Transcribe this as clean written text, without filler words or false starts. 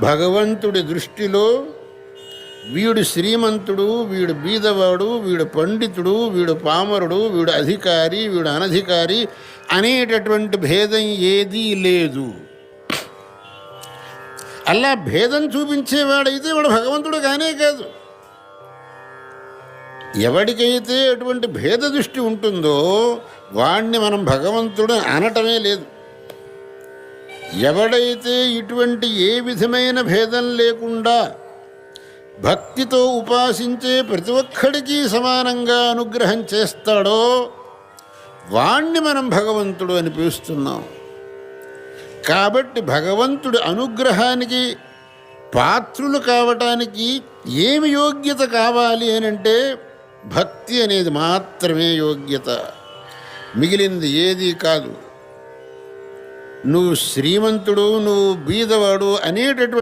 భగవంతుడి దృష్టిలో వీడు శ్రీమంతుడు, వీడు బీదవాడు, వీడు పండితుడు, వీడు పామరుడు, వీడు అధికారి, వీడు అనధికారి అనేటటువంటి భేదం ఏదీ లేదు. అలా భేదం చూపించేవాడైతే వాడు భగవంతుడు కానే కాదు. ఎవడికైతే అటువంటి భేద దృష్టి ఉంటుందో వాణ్ణి మనం భగవంతుడు అనటమే లేదు. ఎవడైతే ఇటువంటి ఏ విధమైన భేదం లేకుండా భక్తితో ఉపాసించే ప్రతి ఒక్కడికి సమానంగా అనుగ్రహం చేస్తాడో వాణ్ణి మనం భగవంతుడు అని పిలుస్తున్నాం. కాబట్టి భగవంతుడి అనుగ్రహానికి పాత్రులు కావటానికి ఏమి యోగ్యత కావాలి అని అంటే భక్తి అనేది మాత్రమే యోగ్యత, మిగిలింది ఏదీ కాదు. నువ్వు శ్రీమంతుడు, నువ్వు బీదవాడు అనేటటువంటి